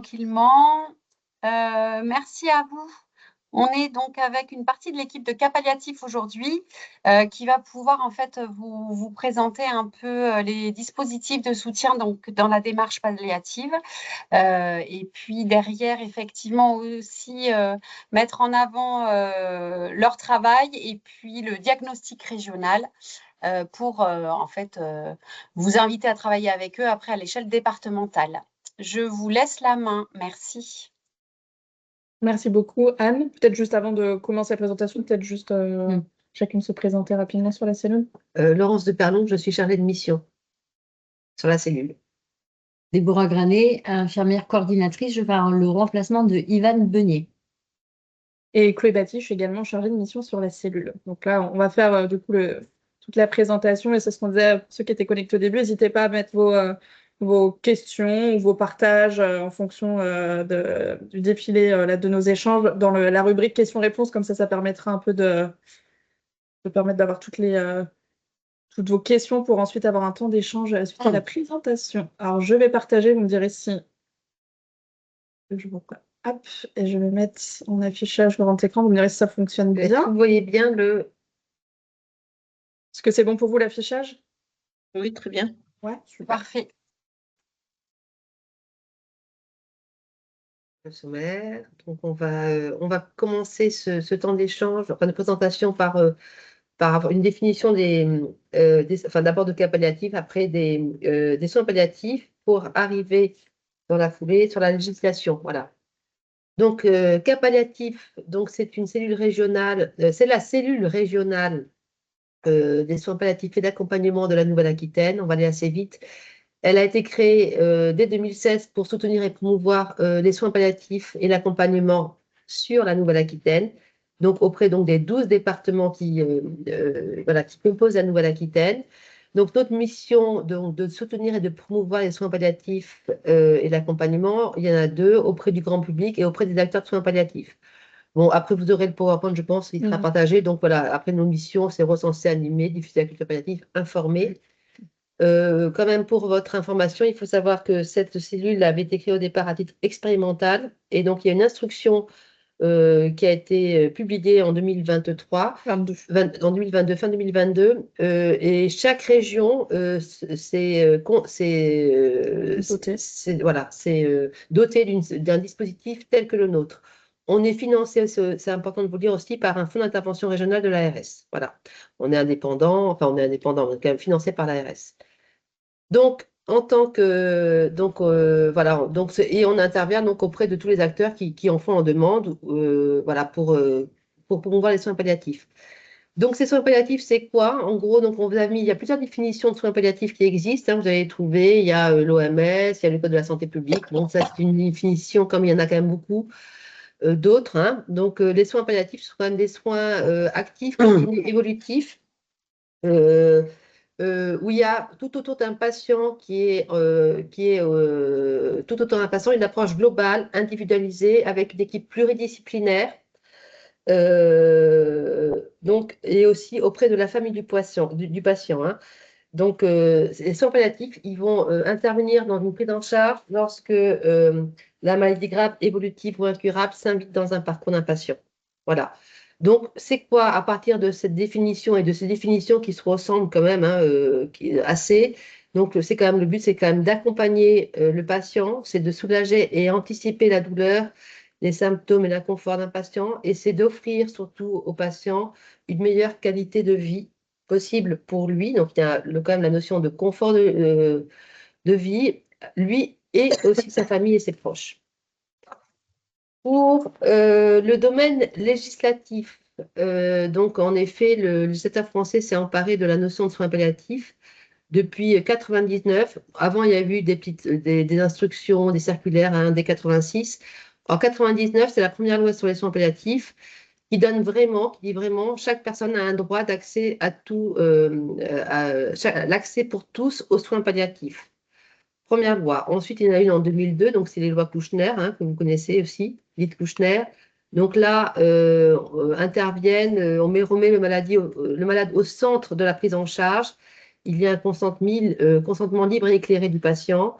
Tranquillement. Merci à vous. On est donc avec une partie de l'équipe de cas palliatifs aujourd'hui qui va pouvoir en fait vous présenter un peu les dispositifs de soutien donc dans la démarche palliative et puis derrière effectivement aussi mettre en avant leur travail et puis le diagnostic régional pour en fait vous inviter à travailler avec eux après à l'échelle départementale. Je vous laisse la main. Merci. Merci beaucoup, Anne. Peut-être juste avant de commencer la présentation, peut-être juste chacune se présenter rapidement sur la cellule. Laurence de Perlon, je suis chargée de mission sur la cellule. Déborah Granet, infirmière coordinatrice, je vais en le remplacement de Ivan Beunier. Et Chloé Batty, je suis également chargée de mission sur la cellule. Donc là, on va faire du coup toute la présentation, et c'est ce qu'on disait pour ceux qui étaient connectés au début. N'hésitez pas à mettre vos questions ou vos partages en fonction du défilé de nos échanges dans la rubrique questions-réponses. Comme ça permettra un peu de permettre d'avoir toutes vos questions pour ensuite avoir un temps d'échange suite à la présentation. Alors, je vais partager, vous me direz si je vois quoi. Hop, et je vais mettre en affichage le grand écran, vous me direz si ça fonctionne bien. Vous voyez bien le... Est-ce que c'est bon pour vous l'affichage? Oui, très bien. Ouais, super. Parfait. Le sommaire. Donc, on va commencer ce temps d'échange, enfin de présentation par une définition d'abord de cas palliatifs, après des soins palliatifs pour arriver dans la foulée sur la législation. Voilà. Donc, cas palliatif, donc c'est une cellule régionale, c'est la cellule régionale des soins palliatifs et d'accompagnement de la Nouvelle-Aquitaine. On va aller assez vite. Elle a été créée dès 2016 pour soutenir et promouvoir les soins palliatifs et l'accompagnement sur la Nouvelle-Aquitaine, donc auprès des 12 départements qui composent la Nouvelle-Aquitaine. Donc, notre mission de soutenir et de promouvoir les soins palliatifs et l'accompagnement, il y en a deux, auprès du grand public et auprès des acteurs de soins palliatifs. Bon, après, vous aurez le PowerPoint, je pense, il sera partagé. Donc, voilà, après, nos missions, c'est recenser, animer, diffuser la culture palliative, informer. Quand même, pour votre information, il faut savoir que cette cellule avait été créée au départ à titre expérimental. Et donc, il y a une instruction qui a été publiée en 2023, en 2022, fin 2022. Et chaque région c'est doté d'un dispositif tel que le nôtre. On est financé, c'est important de vous le dire aussi, par un fonds d'intervention régional de l'ARS. Voilà. On est indépendant, on est quand même financé par l'ARS. Donc, en tant que et on intervient donc auprès de tous les acteurs qui en font en demande, pour promouvoir les soins palliatifs. Donc, ces soins palliatifs, c'est quoi? En gros, donc on vous a mis, il y a plusieurs définitions de soins palliatifs qui existent. Vous avez trouvé, il y a l'OMS, il y a le Code de la santé publique. Donc, ça, c'est une définition, comme il y en a quand même beaucoup d'autres. Donc, les soins palliatifs sont quand même des soins actifs, continus, évolutifs. Où il y a tout autour d'un patient tout autour d'un patient une approche globale, individualisée, avec une équipe pluridisciplinaire, et aussi auprès de la famille du patient. Donc, les soins palliatifs, ils vont intervenir dans une prise en charge lorsque la maladie grave, évolutive ou incurable s'invite dans un parcours d'un patient. Voilà. Donc, c'est quoi, à partir de cette définition et de ces définitions qui se ressemblent quand même assez, donc c'est quand même le but, c'est quand même d'accompagner le patient, c'est de soulager et anticiper la douleur, les symptômes et l'inconfort d'un patient, et c'est d'offrir surtout au patient une meilleure qualité de vie possible pour lui. Donc, il y a quand même la notion de confort de vie, lui et aussi sa famille et ses proches. Pour le domaine législatif, donc en effet, le législateur français s'est emparé de la notion de soins palliatifs depuis 1999. Avant, il y a eu des instructions, des circulaires, dès 86. En 1999, c'est la première loi sur les soins palliatifs qui dit vraiment, chaque personne a un droit d'accès à tout, l'accès pour tous aux soins palliatifs. Première loi. Ensuite, il y en a une en 2002, donc c'est les lois Kouchner, que vous connaissez aussi, dites Kouchner. Donc là, on remet le malade au centre de la prise en charge. Il y a un consentement libre et éclairé du patient.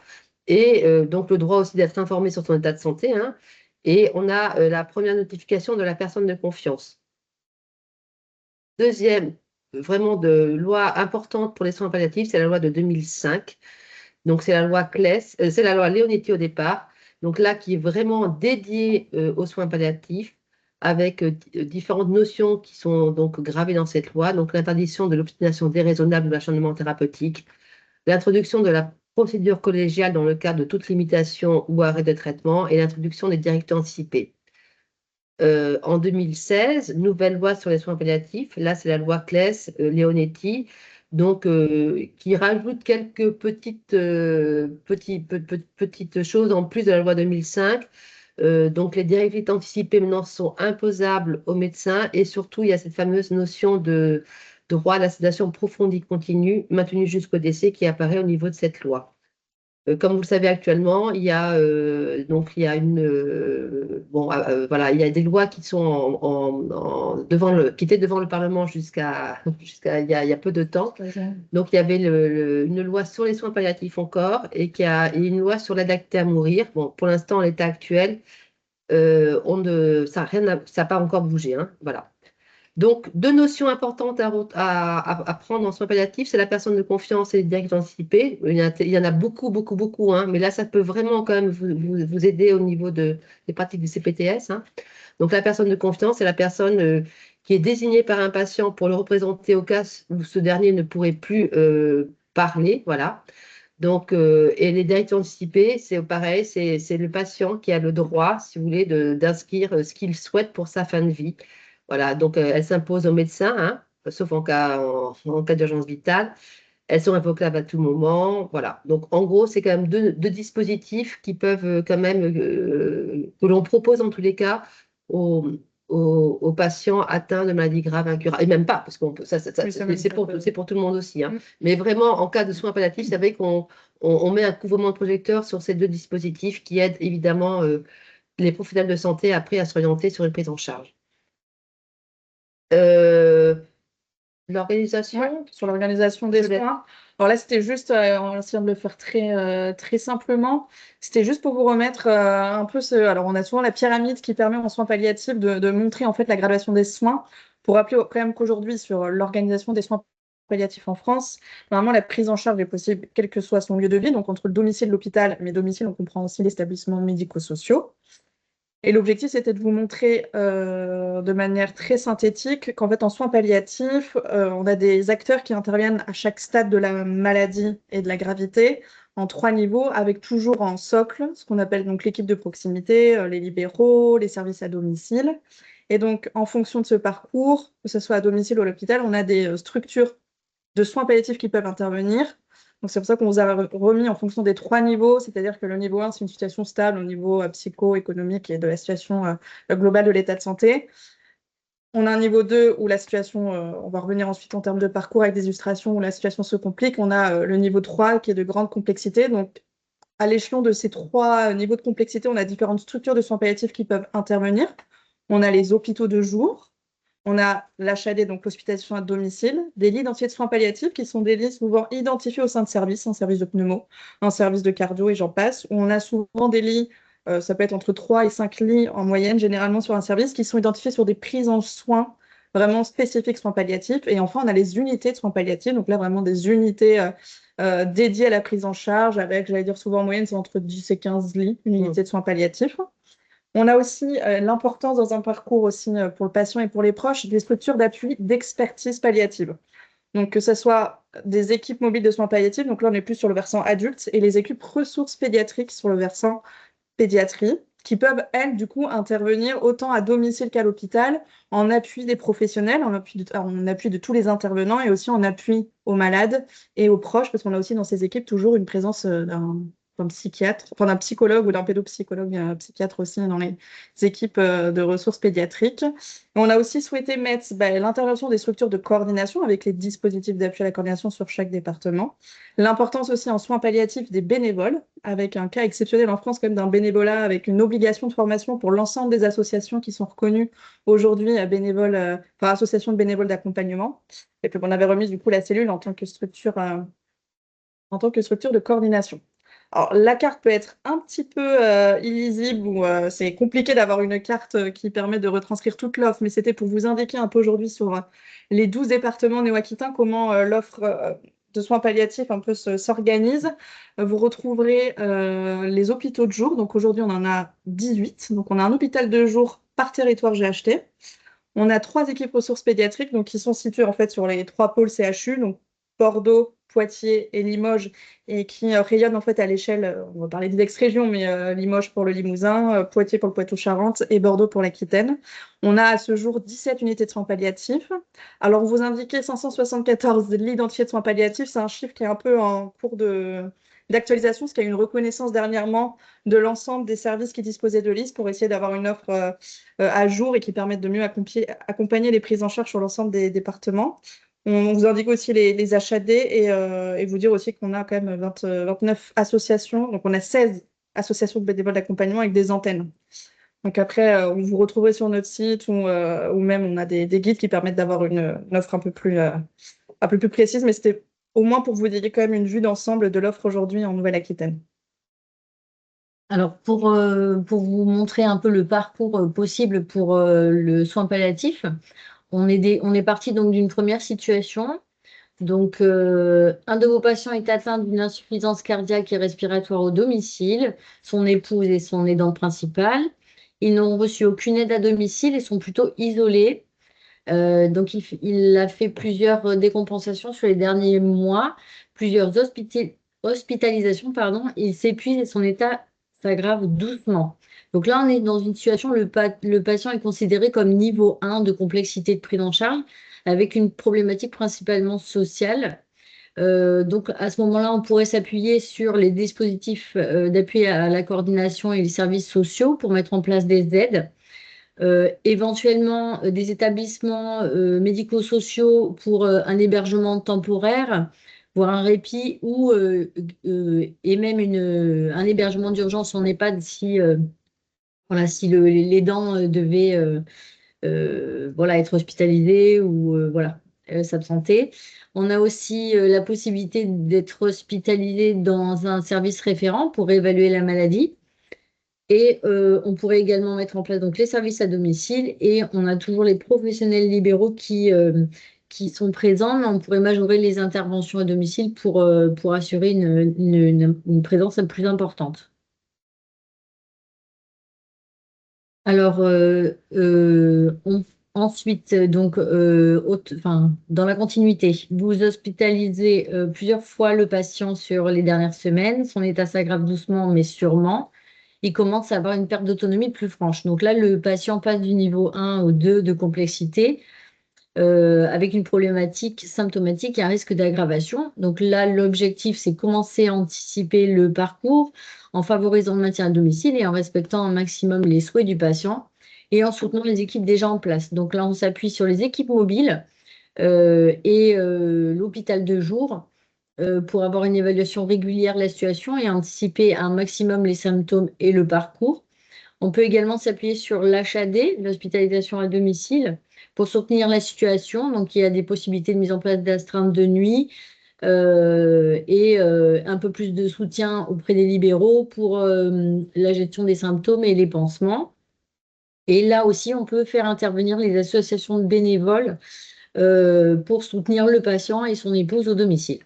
Et donc, le droit aussi d'être informé sur son état de santé, hein. Et on a la première notification de la personne de confiance. Deuxième, vraiment de loi importante pour les soins palliatifs, c'est la loi de 2005. Donc, c'est la loi Claes, c'est la loi Leonetti au départ. Donc là, qui est vraiment dédiée aux soins palliatifs, avec différentes notions qui sont donc gravées dans cette loi. Donc, l'interdiction de l'obstination déraisonnable de l'acharnement thérapeutique, l'introduction de la procédure collégiale dans le cadre de toute limitation ou arrêt de traitement et l'introduction des directives anticipées. En 2016, nouvelle loi sur les soins palliatifs. Là, c'est la loi Claes, Leonetti, donc qui rajoute quelques petites choses en plus de la loi 2005. Donc, les directives anticipées maintenant sont imposables aux médecins et surtout, il y a cette fameuse notion de droit à la sédation profonde et continue maintenue jusqu'au décès qui apparaît au niveau de cette loi. Comme vous le savez actuellement, il y a voilà, il y a des lois qui sont qui étaient devant le Parlement jusqu'à il y a peu de temps. Donc il y avait une loi sur les soins palliatifs encore et et une loi sur l'adapté à mourir. Bon, pour l'instant, en l'état actuel, ça n'a pas encore bougé, hein, voilà. Donc, deux notions importantes à prendre en soins palliatifs, c'est la personne de confiance et les directives anticipées. Il y en a beaucoup, beaucoup, beaucoup, hein, mais là, ça peut vraiment quand même vous aider au niveau des pratiques du CPTS, hein. Donc, la personne de confiance, c'est la personne qui est désignée par un patient pour le représenter au cas où ce dernier ne pourrait plus parler, voilà. Donc, et les directives anticipées, c'est pareil, c'est le patient qui a le droit, si vous voulez, d'inscrire ce qu'il souhaite pour sa fin de vie. Voilà, donc elles s'imposent aux médecins, hein, sauf en cas d'urgence vitale. Elles sont invocables à tout moment. Voilà, donc en gros, c'est quand même deux dispositifs qui peuvent quand même, que l'on propose en tous les cas aux, aux patients atteints de maladies graves incurables. Et même pas, parce que c'est pour tout le monde aussi, hein. Mais vraiment, en cas de soins palliatifs, vous savez qu'on met un couvrement de projecteur sur ces deux dispositifs qui aident évidemment les professionnels de santé après à s'orienter sur une prise en charge. L'organisation. Sur l'organisation des soins. Alors là, c'était juste, on va essayer de le faire très simplement. C'était juste pour vous remettre un peu Alors, on a souvent la pyramide qui permet en soins palliatifs de montrer en fait la graduation des soins. Pour rappeler quand même qu'aujourd'hui, sur l'organisation des soins palliatifs en France, normalement, la prise en charge est possible quel que soit son lieu de vie, donc entre le domicile et l'hôpital, mais domicile, on comprend aussi l'établissement médico-sociaux. Et l'objectif, c'était de vous montrer de manière très synthétique qu'en fait, en soins palliatifs, on a des acteurs qui interviennent à chaque stade de la maladie et de la gravité en 3 niveaux, avec toujours en socle ce qu'on appelle donc l'équipe de proximité, les libéraux, les services à domicile. Et donc, en fonction de ce parcours, que ce soit à domicile ou à l'hôpital, on a des structures de soins palliatifs qui peuvent intervenir. Donc, c'est pour ça qu'on vous a remis en fonction des 3 niveaux, c'est-à-dire que le niveau 1, c'est une situation stable au niveau psycho-économique et de la situation globale de l'état de santé. On a un niveau 2 où la situation, on va revenir ensuite en termes de parcours avec des illustrations où la situation se complique. On a le niveau 3 qui est de grande complexité. Donc, à l'échelon de ces 3 niveaux de complexité, on a différentes structures de soins palliatifs qui peuvent intervenir. On a les hôpitaux de jour, on a l'HAD, donc l'hospitalisation à domicile, des lits identifiés de soins palliatifs qui sont des lits souvent identifiés au sein de services, un service de pneumo, un service de cardio et j'en passe, où on a souvent des lits, ça peut être entre 3 et 5 lits en moyenne, généralement sur un service, qui sont identifiés sur des prises en soins vraiment spécifiques soins palliatifs. Et enfin, on a les unités de soins palliatifs, donc là vraiment des unités dédiées à la prise en charge, avec, j'allais dire souvent en moyenne, c'est entre 10 et 15 lits, une unité de soins palliatifs. On a aussi l'importance dans un parcours aussi pour le patient et pour les proches des structures d'appui d'expertise palliative. Donc que ce soit des équipes mobiles de soins palliatifs, donc là on est plus sur le versant adulte, et les équipes ressources pédiatriques sur le versant pédiatrie, qui peuvent, elles, du coup, intervenir autant à domicile qu'à l'hôpital, en appui des professionnels, en appui de tous les intervenants, et aussi en appui aux malades et aux proches, parce qu'on a aussi dans ces équipes toujours une présence d'un psychiatre, enfin d'un psychologue ou d'un pédopsychologue, psychiatre aussi dans les équipes de ressources pédiatriques. Et on a aussi souhaité mettre l'intervention des structures de coordination avec les dispositifs d'appui à la coordination sur chaque département. L'importance aussi en soins palliatifs des bénévoles, avec un cas exceptionnel en France quand même d'un bénévolat avec une obligation de formation pour l'ensemble des associations qui sont reconnues aujourd'hui à bénévoles, enfin associations de bénévoles d'accompagnement. Et puis on avait remis du coup la cellule en tant que structure de coordination. Alors, la carte peut être un petit peu illisible ou c'est compliqué d'avoir une carte qui permet de retranscrire toute l'offre, mais c'était pour vous indiquer un peu aujourd'hui sur les 12 départements néo-aquitains comment l'offre de soins palliatifs un peu s'organise. Vous retrouverez les hôpitaux de jour. Donc aujourd'hui, on en a 18. Donc on a un hôpital de jour par territoire GHT. On a 3 équipes ressources pédiatriques donc, qui sont situées en fait sur les 3 pôles CHU, donc Bordeaux, Poitiers et Limoges, et qui rayonnent en fait à l'échelle, on va parler des ex-régions, mais Limoges pour le Limousin, Poitiers pour le Poitou-Charentes et Bordeaux pour l'Aquitaine. On a à ce jour 17 unités de soins palliatifs. Alors, vous indiquez 574 lits identifiés de soins palliatifs, c'est un chiffre qui est un peu en cours d'actualisation, parce qu'il y a eu une reconnaissance dernièrement de l'ensemble des services qui disposaient de listes pour essayer d'avoir une offre à jour et qui permettent de mieux accompagner les prises en charge sur l'ensemble des départements. On vous indique aussi les HAD et vous dire aussi qu'on a quand même 29 associations. Donc, on a 16 associations de bénévoles d'accompagnement avec des antennes. Donc, après, vous retrouverez sur notre site ou même on a des guides qui permettent d'avoir une offre un peu plus précise. Mais c'était au moins pour vous donner quand même une vue d'ensemble de l'offre aujourd'hui en Nouvelle-Aquitaine. Alors, pour vous montrer un peu le parcours possible pour le soin palliatif, on est parti donc d'une première situation. Donc, un de vos patients est atteint d'une insuffisance cardiaque et respiratoire au domicile, son épouse et son aidant principal. Ils n'ont reçu aucune aide à domicile et sont plutôt isolés. Donc, il a fait plusieurs décompensations sur les derniers mois, plusieurs hospitalisations, pardon. Il s'épuise et son état s'aggrave doucement. Donc là, on est dans une situation, le patient est considéré comme niveau 1 de complexité de prise en charge, avec une problématique principalement sociale. Donc à ce moment-là, on pourrait s'appuyer sur les dispositifs d'appui à la coordination et les services sociaux pour mettre en place des aides. Éventuellement des établissements médico-sociaux pour un hébergement temporaire, voire un répit, et même un hébergement d'urgence en EHPAD si l'aidant devait être hospitalisé ou s'absenter. On a aussi la possibilité d'être hospitalisé dans un service référent pour évaluer la maladie. Et on pourrait également mettre en place donc, les services à domicile et on a toujours les professionnels libéraux qui sont présents, mais on pourrait majorer les interventions à domicile pour assurer une présence plus importante. Alors, ensuite, donc, dans la continuité, vous hospitalisez plusieurs fois le patient sur les dernières semaines. Son état s'aggrave doucement, mais sûrement. Il commence à avoir une perte d'autonomie plus franche. Donc là, le patient passe du niveau 1 au 2 de complexité avec une problématique symptomatique et un risque d'aggravation. Donc là, l'objectif, c'est commencer à anticiper le parcours en favorisant le maintien à domicile et en respectant un maximum les souhaits du patient et en soutenant les équipes déjà en place. Donc là, on s'appuie sur les équipes mobiles et l'hôpital de jour pour avoir une évaluation régulière de la situation et anticiper un maximum les symptômes et le parcours. On peut également s'appuyer sur l'HAD, l'hospitalisation à domicile, pour soutenir la situation. Donc, il y a des possibilités de mise en place d'astreintes de nuit et un peu plus de soutien auprès des libéraux pour la gestion des symptômes et les pansements. Et là aussi, on peut faire intervenir les associations de bénévoles pour soutenir le patient et son épouse au domicile.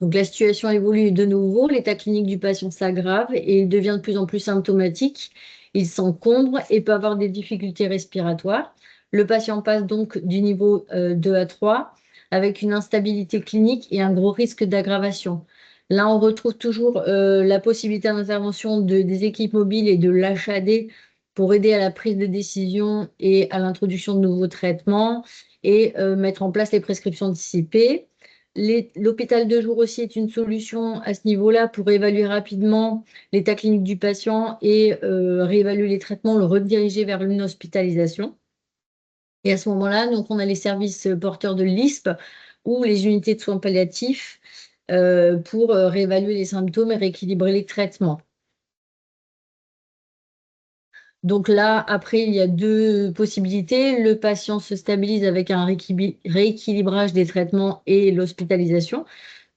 Donc la situation évolue de nouveau, l'état clinique du patient s'aggrave et il devient de plus en plus symptomatique. Il s'encombre et peut avoir des difficultés respiratoires. Le patient passe donc du niveau 2 à 3 avec une instabilité clinique et un gros risque d'aggravation. Là, on retrouve toujours la possibilité d'intervention des équipes mobiles et de l'HAD pour aider à la prise de décision et à l'introduction de nouveaux traitements et mettre en place les prescriptions anticipées. L'hôpital de jour aussi est une solution à ce niveau-là pour évaluer rapidement l'état clinique du patient et réévaluer les traitements, le rediriger vers une hospitalisation. Et à ce moment-là, donc, on a les services porteurs de l'ISP ou les unités de soins palliatifs pour réévaluer les symptômes et rééquilibrer les traitements. Donc là, après, il y a deux possibilités. Le patient se stabilise avec un rééquilibrage des traitements et l'hospitalisation.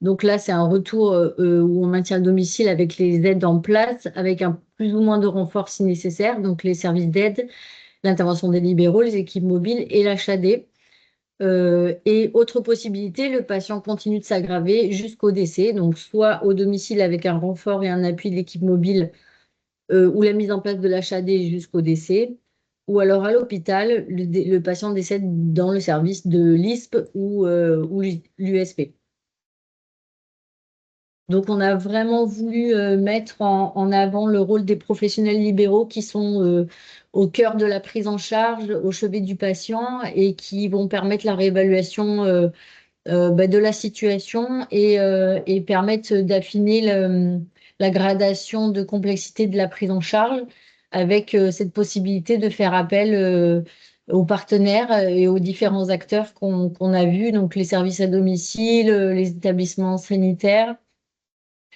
Donc là, c'est un retour où on maintient le domicile avec les aides en place, avec un plus ou moins de renfort si nécessaire, donc les services d'aide, l'intervention des libéraux, les équipes mobiles et l'HAD. Et autre possibilité, le patient continue de s'aggraver jusqu'au décès, donc soit au domicile avec un renfort et un appui de l'équipe mobile ou la mise en place de l'HAD jusqu'au décès, ou alors à l'hôpital, le patient décède dans le service de l'ISP ou l'USP. Donc, on a vraiment voulu mettre en avant le rôle des professionnels libéraux qui sont au cœur de la prise en charge, au chevet du patient et qui vont permettre la réévaluation de la situation et permettre d'affiner la gradation de complexité de la prise en charge avec cette possibilité de faire appel aux partenaires et aux différents acteurs qu'on a vus, donc les services à domicile, les établissements sanitaires,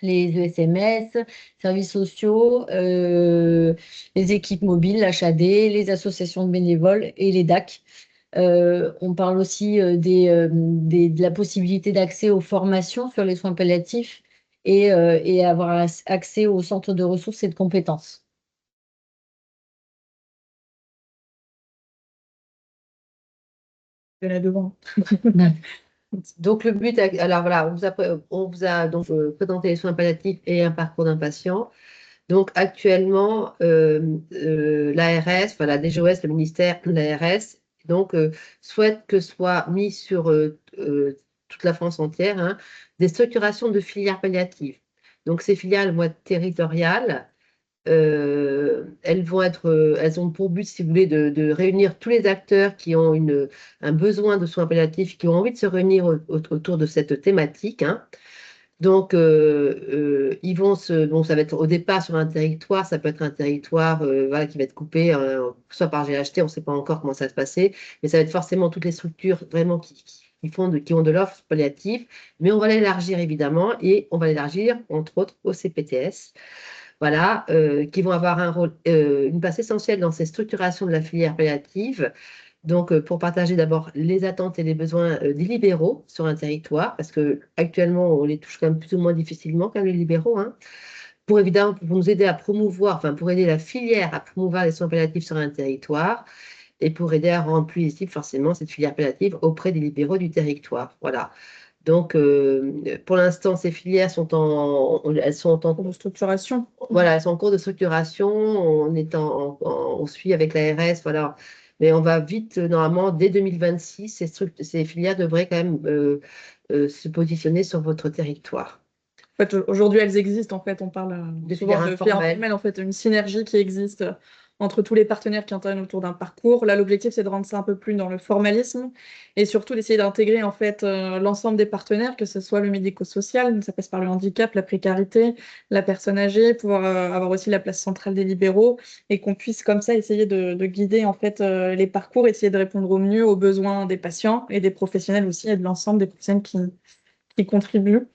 les ESMS, services sociaux, les équipes mobiles, l'HAD, les associations de bénévoles et les DAC. On parle aussi de la possibilité d'accès aux formations sur les soins palliatifs et avoir accès aux centres de ressources et de compétences. De là devant. Donc, le but, alors voilà, on vous a donc présenté les soins palliatifs et un parcours d'un patient. Donc, actuellement, l'ARS, enfin la DGOS, le ministère de l'ARS, donc, souhaite que soit mis sur toute la France entière des structurations de filières palliatives. Donc, ces filières vont être territoriales. Elles ont pour but, si vous voulez, de réunir tous les acteurs qui ont un besoin de soins palliatifs, qui ont envie de se réunir autour de cette thématique. Donc, bon, ça va être au départ sur un territoire, ça peut être un territoire voilà, qui va être coupé, soit par GHT, on ne sait pas encore comment ça va se passer, mais ça va être forcément toutes les structures vraiment qui ont de l'offre palliative, mais on va l'élargir évidemment, et on va l'élargir entre autres au CPTS. Voilà, qui vont avoir une place essentielle dans ces structurations de la filière palliative. Donc, pour partager d'abord les attentes et les besoins des libéraux sur un territoire, parce que actuellement, on les touche quand même plus ou moins difficilement, quand même, les libéraux, pour évidemment, pour nous aider à promouvoir, enfin, pour aider la filière à promouvoir les soins palliatifs sur un territoire, et pour aider à rendre plus lisible forcément cette filière palliative auprès des libéraux du territoire. Voilà. Donc, pour l'instant, ces filières elles sont en Cours de structuration. voilà, elles sont en cours de structuration. On suit avec l'ARS, voilà. Mais on va vite, normalement, dès 2026, ces filières devraient quand même se positionner sur votre territoire. En fait, aujourd'hui, elles existent. En fait, on parle De souvent filières de filières informelles. informelles. En fait, une synergie qui existe entre tous les partenaires qui interviennent autour d'un parcours. Là, l'objectif, c'est de rendre ça un peu plus dans le formalisme et surtout d'essayer d'intégrer en fait l'ensemble des partenaires, que ce soit le médico-social, donc ça passe par le handicap, la précarité, la personne âgée, pouvoir avoir aussi la place centrale des libéraux et qu'on puisse comme ça essayer de guider en fait les parcours, essayer de répondre au mieux aux besoins des patients et des professionnels aussi et de l'ensemble des personnes qui contribuent.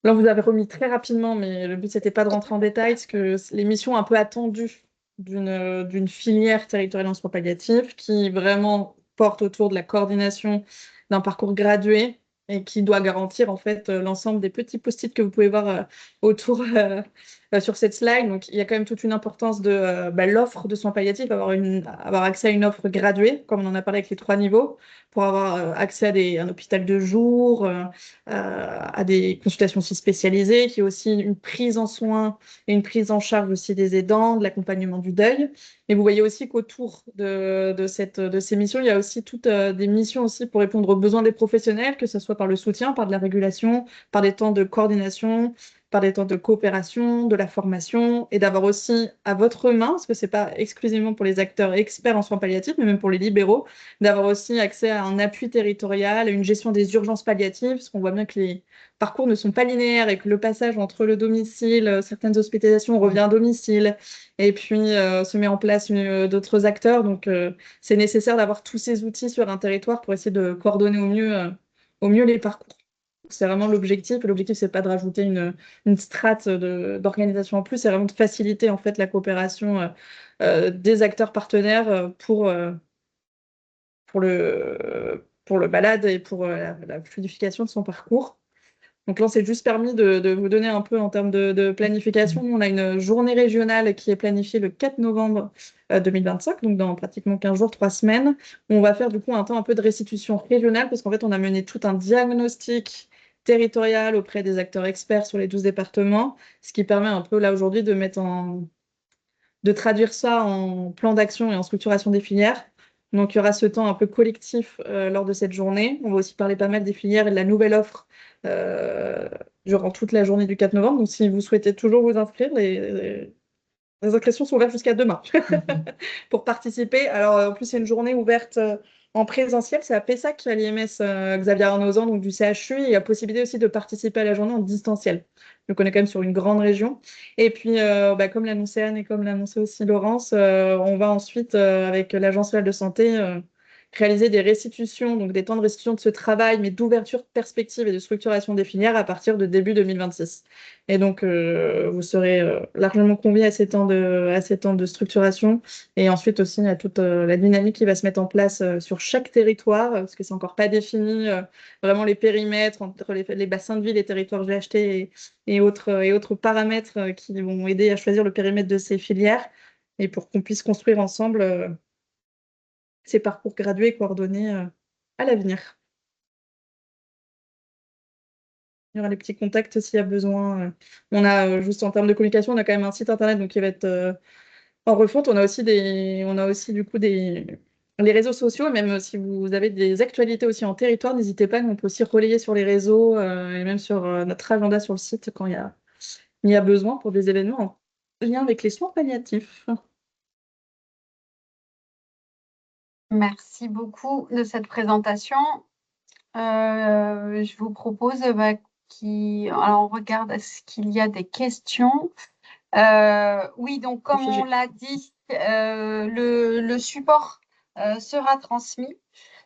Là, vous avez remis très rapidement, mais le but, c'était pas de rentrer en détail, parce que les missions un peu attendues d'une filière territoriale en soins palliatifs qui vraiment porte autour de la coordination d'un parcours gradué et qui doit garantir en fait l'ensemble des petits post-it que vous pouvez voir autour sur cette slide. Donc, il y a quand même toute une importance de l'offre de soins palliatifs, avoir accès à une offre graduée, comme on en a parlé avec les 3 niveaux, pour avoir accès à un hôpital de jour, à des consultations aussi spécialisées, qui est aussi une prise en soins et une prise en charge aussi des aidants, de l'accompagnement du deuil. Et vous voyez aussi qu'autour de ces missions, il y a aussi toutes des missions aussi pour répondre aux besoins des professionnels, que ce soit par le soutien, par de la régulation, par des temps de coordination, par des temps de coopération, de la formation, et d'avoir aussi à votre main, parce que ce n'est pas exclusivement pour les acteurs experts en soins palliatifs, mais même pour les libéraux, d'avoir aussi accès à un appui territorial, à une gestion des urgences palliatives, parce qu'on voit bien que les parcours ne sont pas linéaires et que le passage entre le domicile, certaines hospitalisations, on revient à domicile, et puis se met en place d'autres acteurs. Donc, c'est nécessaire d'avoir tous ces outils sur un territoire pour essayer de coordonner au mieux les parcours. C'est vraiment l'objectif. L'objectif, c'est pas de rajouter une strate d'organisation en plus, c'est vraiment de faciliter en fait la coopération des acteurs partenaires pour le balade et pour la fluidification de son parcours. Donc là, on s'est juste permis de vous donner un peu en termes de planification. On a une journée régionale qui est planifiée le 4 novembre 2025, donc dans pratiquement 15 jours, 3 semaines. On va faire du coup un temps un peu de restitution régionale, parce qu'en fait, on a mené tout un diagnostic territorial auprès des acteurs experts sur les 12 départements, ce qui permet un peu là aujourd'hui de traduire ça en plan d'action et en structuration des filières. Donc, il y aura ce temps un peu collectif lors de cette journée. On va aussi parler pas mal des filières et de la nouvelle offre euh, durant toute la journée du 4 novembre. Donc, si vous souhaitez toujours vous inscrire, les inscriptions sont ouvertes jusqu'à demain pour participer. Alors, en plus, c'est une journée ouverte en présentiel. C'est à Pessac, à l'IMS Xavier Arnauzan, donc du CHU. Il y a possibilité aussi de participer à la journée en distanciel. Donc, on est quand même sur une grande région. Et puis, comme l'annonçait Anne et comme l'annonçait aussi Laurence, on va ensuite, avec l'Agence nationale de santé, réaliser des restitutions, donc des temps de restitution de ce travail, mais d'ouverture de perspective et de structuration des filières à partir de début 2026. Et donc, vous serez largement conviés à ces temps de structuration. Et ensuite aussi, il y a toute la dynamique qui va se mettre en place sur chaque territoire, parce que c'est encore pas défini, vraiment les périmètres entre les bassins de vie, les territoires GHT et autres paramètres qui vont aider à choisir le périmètre de ces filières. Et pour qu'on puisse construire ensemble ces parcours gradués et coordonnés à l'avenir. Il y aura les petits contacts s'il y a besoin. On a, juste en termes de communication, on a quand même un site internet donc, qui va être en refonte. On a aussi du coup les réseaux sociaux, et même si vous avez des actualités aussi en territoire, n'hésitez pas, nous, on peut aussi relayer sur les réseaux et même sur notre agenda sur le site quand il y a besoin pour des événements en lien avec les soins palliatifs. Merci beaucoup de cette présentation. Je vous propose alors on regarde est-ce qu'il y a des questions. Oui, donc comme on l'a dit, le support sera transmis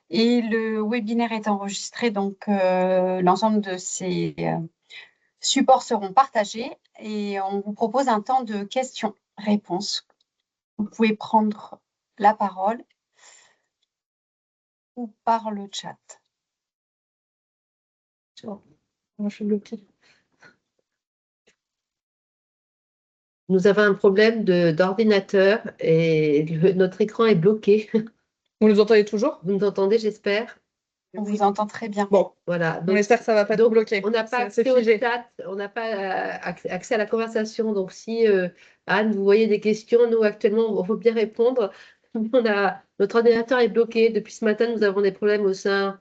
et le webinaire est enregistré, donc l'ensemble de ces supports seront partagés et on vous propose un temps de questions-réponses. Vous pouvez prendre la parole ou par le chat. Moi, je suis bloquée. Nous avons un problème d'ordinateur et notre écran est bloqué. Vous nous entendez toujours? Vous nous entendez, j'espère? On vous entend très bien. Bon, voilà. on espère que ça ne va pas tout bloquer. On n'a pas accès au chat, on n'a pas accès à la conversation. Donc, si Anne, vous voyez des questions, nous actuellement, on veut bien répondre. Notre ordinateur est bloqué. Depuis ce matin, nous avons des problèmes au sein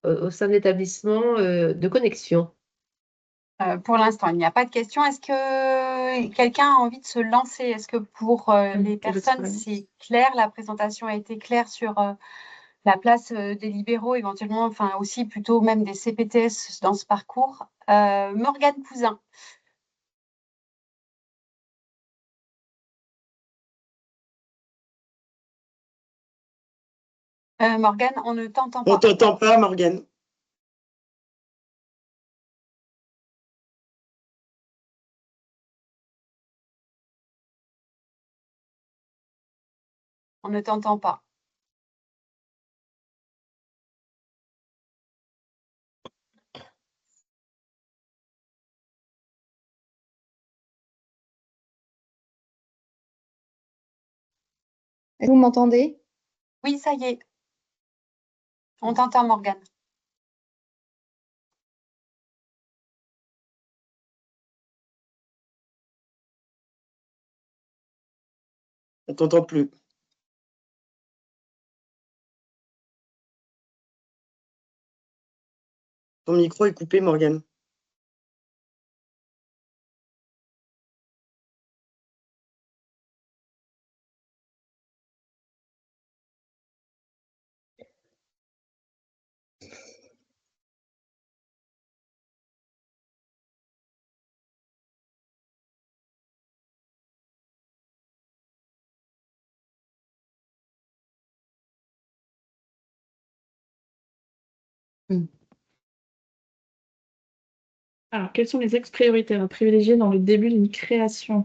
de l'établissement de connexion. Pour l'instant, il n'y a pas de questions. Est-ce que quelqu'un a envie de se lancer? Est-ce que pour les personnes, c'est clair? La présentation a été claire sur la place des libéraux, éventuellement, enfin aussi plutôt même des CPTS dans ce parcours. Morgane Cousin. Morgane, on ne t'entend pas. On ne t'entend pas, Morgane. On ne t'entend pas. Vous m'entendez? Oui, ça y est. On t'entend, Morgane. On ne t'entend plus. Ton micro est coupé, Morgane. Alors, quels sont les axes prioritaires à privilégier dans le début d'une création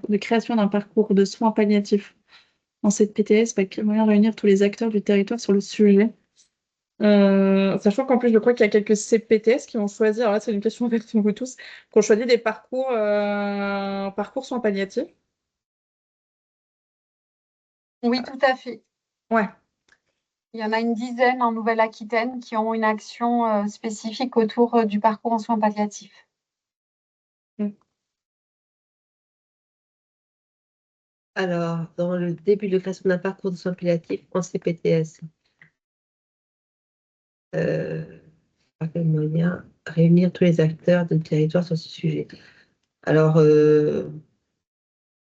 d'un parcours de soins palliatifs? Dans cette PTS, quel moyen de réunir tous les acteurs du territoire sur le sujet? Sachant qu'en plus, je crois qu'il y a quelques CPTS qui ont choisi, alors là, c'est une question avec vous tous, qui ont choisi des parcours soins palliatifs. Oui, tout à fait. Ouais. Il y en a une dizaine en Nouvelle-Aquitaine qui ont une action spécifique autour du parcours en soins palliatifs. Mm. Alors, dans le début de création d'un parcours de soins palliatifs en CPTS, par quel moyen réunir tous les acteurs du territoire sur ce sujet? Alors,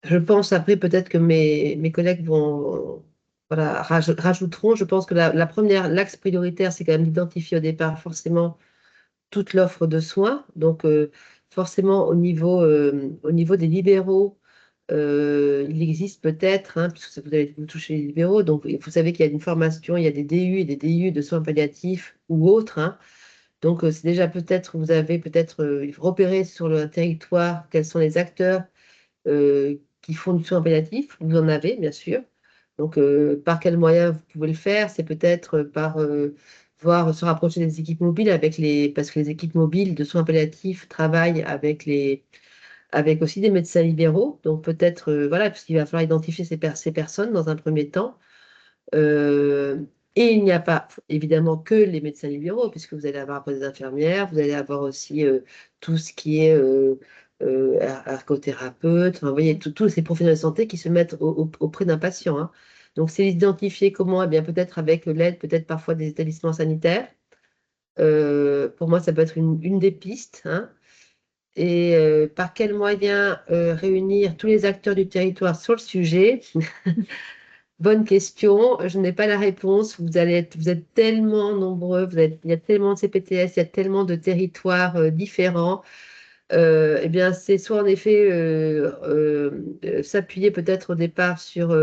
je pense après peut-être que mes collègues vont voilà, rajouteront. Je pense que la première, l'axe prioritaire, c'est quand même d'identifier au départ forcément toute l'offre de soins. Donc, forcément, au niveau des libéraux, il existe peut-être, hein, puisque vous touchez les libéraux, donc vous savez qu'il y a une formation, il y a des DU et des DU de soins palliatifs ou autres, hein. Donc, c'est déjà peut-être, vous avez peut-être repéré sur le territoire quels sont les acteurs qui font du soin palliatif. Vous en avez, bien sûr. Donc, par quels moyens vous pouvez le faire? C'est peut-être par voir se rapprocher des équipes mobiles parce que les équipes mobiles de soins palliatifs travaillent avec aussi des médecins libéraux. Donc, peut-être, voilà, puisqu'il va falloir identifier ces personnes dans un premier temps. Euh, et il n'y a pas évidemment que les médecins libéraux, puisque vous allez avoir après des infirmières, vous allez avoir aussi tout ce qui est ergothérapeute, enfin, vous voyez, tous ces professionnels de santé qui se mettent auprès d'un patient, hein. Donc, c'est identifier comment, eh bien, peut-être avec l'aide, peut-être parfois des établissements sanitaires. Pour moi, ça peut être une des pistes, hein. Et par quels moyens réunir tous les acteurs du territoire sur le sujet? Bonne question. Je n'ai pas la réponse. Vous êtes tellement nombreux, il y a tellement de CPTS, il y a tellement de territoires différents. Eh bien, c'est soit en effet s'appuyer peut-être au départ sur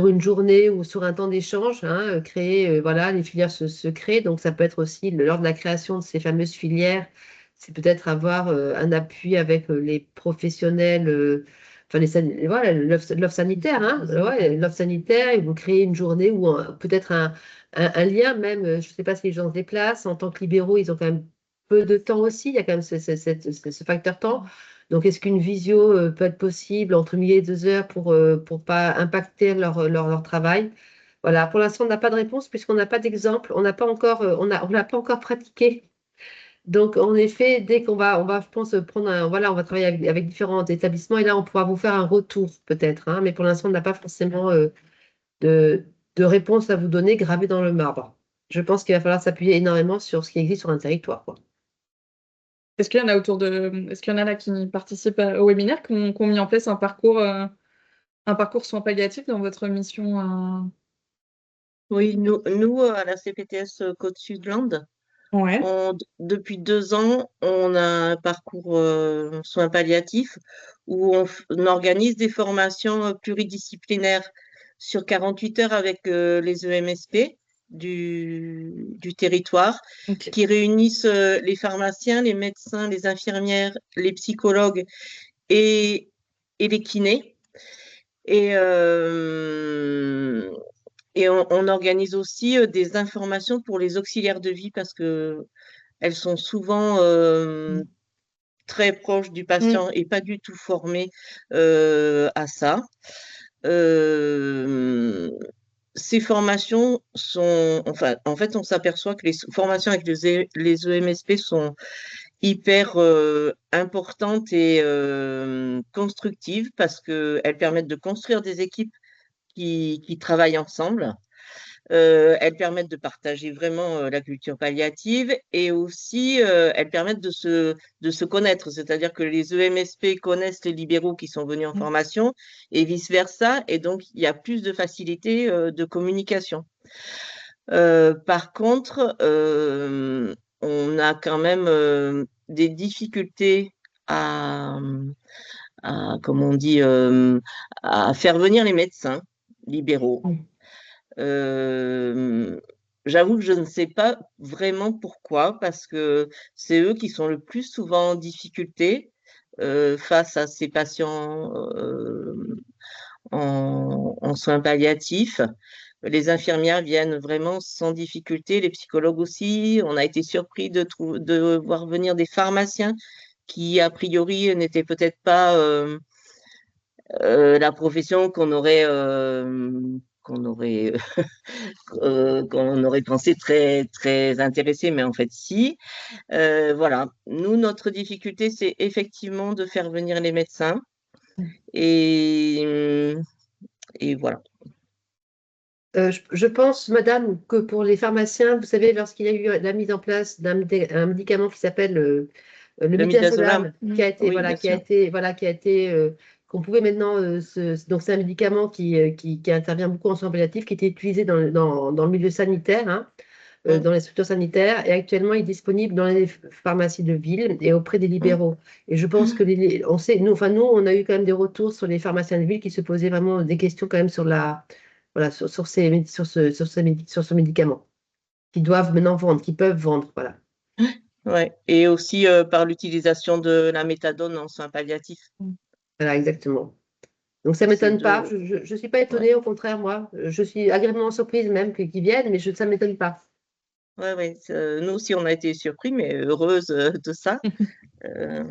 une journée ou sur un temps d'échange, hein, créer, voilà, les filières se créent. Donc, ça peut être aussi lors de la création de ces fameuses filières, c'est peut-être avoir un appui avec les professionnels, enfin, voilà, l'offre sanitaire, hein, ouais, l'offre sanitaire, et vous créez une journée ou peut-être un lien même, je ne sais pas si les gens se déplacent, en tant que libéraux, ils ont quand même peu de temps aussi, il y a quand même ce facteur temps. Donc, est-ce qu'une visio peut être possible entre midi et 2 heures pour pas impacter leur travail? Voilà, pour l'instant, on n'a pas de réponse puisqu'on n'a pas d'exemple, on n'a pas encore, on n'a pas encore pratiqué. Donc, en effet, dès je pense, voilà, on va travailler avec différents établissements et là, on pourra vous faire un retour peut-être, hein, mais pour l'instant, on n'a pas forcément de, de réponse à vous donner gravée dans le marbre. Je pense qu'il va falloir s'appuyer énormément sur ce qui existe sur un territoire, quoi. Est-ce qu'il y en a est-ce qu'il y en a là qui participent au webinaire, qui ont mis en place un parcours soins palliatifs dans votre mission Oui, nous à la CPTS Côte-Sud-Land, Ouais. depuis 2 ans, on a un parcours soins palliatifs où on organise des formations pluridisciplinaires sur 48 heures avec les EMSP du territoire Ok. qui réunissent les pharmaciens, les médecins, les infirmières, les psychologues et, et les kinés. Et, on organise aussi des informations pour les auxiliaires de vie parce que elles sont souvent très proches du Mm. patient et pas du tout formées à ça. Ces formations sont, enfin, en fait, on s'aperçoit que les formations avec les EMSP sont hyper importantes et constructives parce qu'elles permettent de construire des équipes qui travaillent ensemble. Elles permettent de partager vraiment la culture palliative et aussi elles permettent de se connaître, c'est-à-dire que les EMSP connaissent les libéraux qui sont venus en formation et vice-versa, et donc il y a plus de facilité de communication. Par contre, on a quand même des difficultés comme on dit, à faire venir les médecins libéraux. Euh, J'avoue que je ne sais pas vraiment pourquoi, parce que c'est eux qui sont le plus souvent en difficulté face à ces patients en soins palliatifs. les infirmières viennent vraiment sans difficulté, les psychologues aussi. On a été surpris de voir venir des pharmaciens qui, a priori, n'étaient peut-être pas la profession qu'on aurait pensé très, très intéressée, mais en fait, si. Voilà. Nous, notre difficulté, c'est effectivement de faire venir les médecins. Et, et voilà. Je pense, madame, que pour les pharmaciens, vous savez, lorsqu'il y a eu la mise en place un médicament qui s'appelle le Le midazolam, midazolam, qui a été, oui, bien sûr. qu'on pouvait maintenant, donc c'est un médicament qui intervient beaucoup en soins palliatifs, qui était utilisé dans le milieu sanitaire, hein, Mm. dans les structures sanitaires, et actuellement il est disponible dans les pharmacies de ville et auprès des libéraux. Et je pense que on sait, nous, on a eu quand même des retours sur les pharmaciens de ville qui se posaient vraiment des questions quand même voilà, sur ce médicament, qu'ils doivent maintenant vendre, qu'ils peuvent vendre, voilà. Ouais. Et aussi par l'utilisation de la méthadone en soins palliatifs. Voilà, exactement. Donc ça ne Ces m'étonne pas, deux. je ne suis pas Ouais. étonnée, au contraire, moi, je suis agréablement surprise même qu'ils viennent, mais ça ne m'étonne pas. Ouais, ouais. Nous aussi, on a été surpris, mais heureuse de ça. Euh,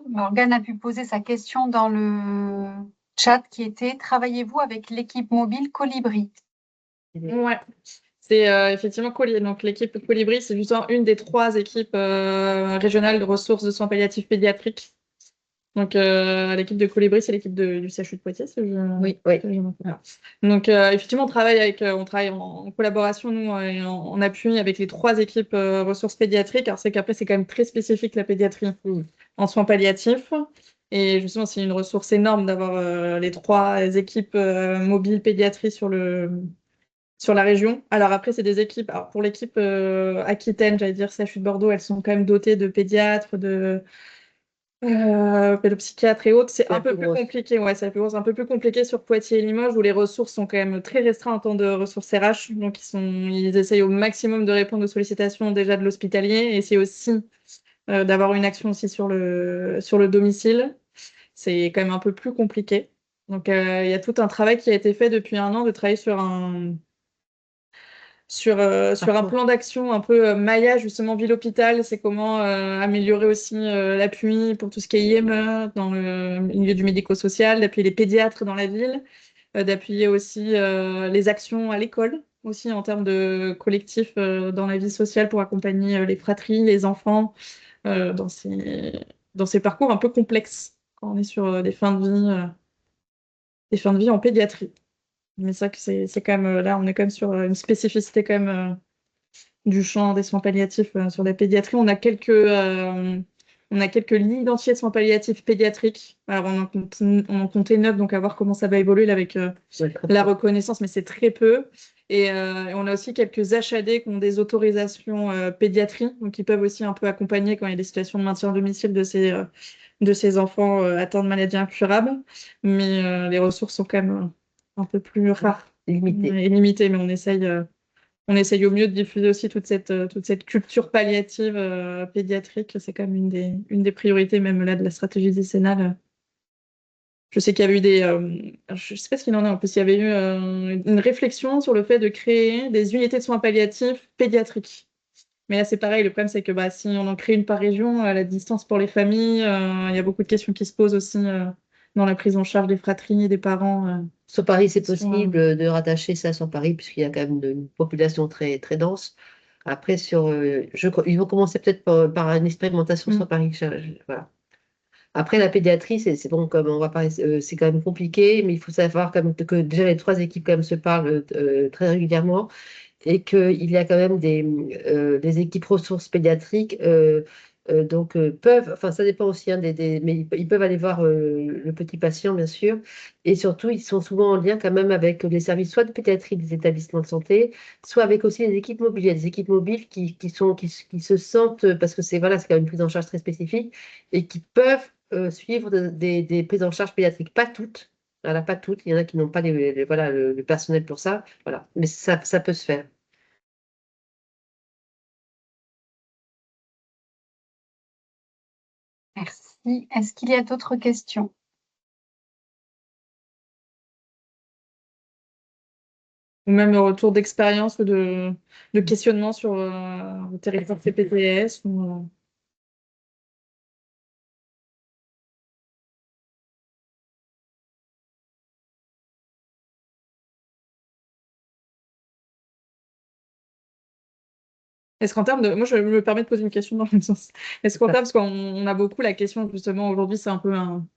Morgane a pu poser sa question dans le chat qui était: travaillez-vous avec l'équipe mobile Colibri? Ouais, c'est effectivement donc l'équipe Colibri, c'est justement une des 3 équipes régionales de ressources de soins palliatifs pédiatriques. Donc l'équipe de Colibri, c'est l'équipe du CHU de Poitiers, Oui. Oui. Donc effectivement, on travaille en collaboration, nous, et en appui avec les 3 équipes ressources pédiatriques. Alors c'est qu'après, c'est quand même très spécifique la pédiatrie en soins palliatifs. Et justement, c'est une ressource énorme d'avoir les 3 équipes mobiles pédiatrie sur la région. Alors après, c'est des équipes. Alors pour l'équipe Aquitaine, j'allais dire CHU de Bordeaux, elles sont quand même dotées de pédiatres, de pédopsychiatres et autres. C'est C'est la un peu plus plus grosse. compliqué. Ouais, c'est un peu plus compliqué sur Poitiers et Limoges, où les ressources sont quand même très restreintes en temps de ressources RH. Donc ils essayent au maximum de répondre aux sollicitations déjà de l'hospitalier, et c'est aussi d'avoir une action aussi sur le domicile. C'est quand même un peu plus compliqué. Donc il y a tout un travail qui a été fait depuis 1 an de travailler sur un plan d'action un peu maillage, justement, ville-hôpital. C'est comment améliorer aussi l'appui pour tout ce qui est IME dans le milieu du médico-social, d'appuyer les pédiatres dans la ville, d'appuyer aussi les actions à l'école, aussi en termes de collectif dans la vie sociale pour accompagner les fratries, les enfants dans ces parcours un peu complexes quand on est sur des fins de vie en pédiatrie. Mais c'est vrai que c'est quand même, là, on est quand même sur une spécificité quand même du champ des soins palliatifs sur la pédiatrie. On a quelques lignes identifiées de soins palliatifs pédiatriques. Alors, on en comptait 9, donc à voir comment ça va évoluer là, avec Ouais, très la peu. reconnaissance, mais c'est très peu. Et on a aussi quelques HAD qui ont des autorisations pédiatrie, donc qui peuvent aussi un peu accompagner quand il y a des situations de maintien à domicile de ces enfants atteints de maladies incurables. Mais les ressources sont quand même un peu plus rares Limité. et limitées, mais on essaye au mieux de diffuser aussi toute cette culture palliative pédiatrique. C'est quand même une des priorités, même là, de la stratégie décennale. Je sais qu'il y avait eu je ne sais pas ce qu'il en est, en plus, il y avait eu une réflexion sur le fait de créer des unités de soins palliatifs pédiatriques. Mais là, c'est pareil, le problème, c'est que si on en crée une par région, la distance pour les familles, il y a beaucoup de questions qui se posent aussi dans la prise en charge des fratries et des parents. Sur Paris, c'est sur, possible de rattacher ça sur Paris, puisqu'il y a quand même une population très, très dense. Après, ils vont commencer peut-être par une expérimentation sur Paris. Voilà. Après, la pédiatrie, c'est bon, comme on va parler, c'est quand même compliqué, mais il faut savoir quand même que déjà les 3 équipes quand même se parlent très régulièrement, et qu'il y a quand même des équipes ressources pédiatriques, donc enfin ça dépend aussi, hein, mais ils peuvent aller voir le petit patient, bien sûr, et surtout ils sont souvent en lien quand même avec les services soit de pédiatrie des établissements de santé, soit avec aussi les équipes mobiles. Il y a des équipes mobiles qui se sentent, parce que voilà, c'est quand même une prise en charge très spécifique, et qui peuvent suivre des prises en charge pédiatriques, pas toutes. Voilà, pas toutes, il y en a qui n'ont pas voilà, le personnel pour ça, voilà. Mais ça peut se faire. Merci. Est-ce qu'il y a d'autres questions? ou même retour d'expérience ou de questionnement sur le territoire CPTS ou, Est-ce qu'en termes de... Moi, je me permets de poser une question dans le même sens. Est-ce qu'en termes, parce qu'on a beaucoup la question, justement, aujourd'hui, c'est un peu un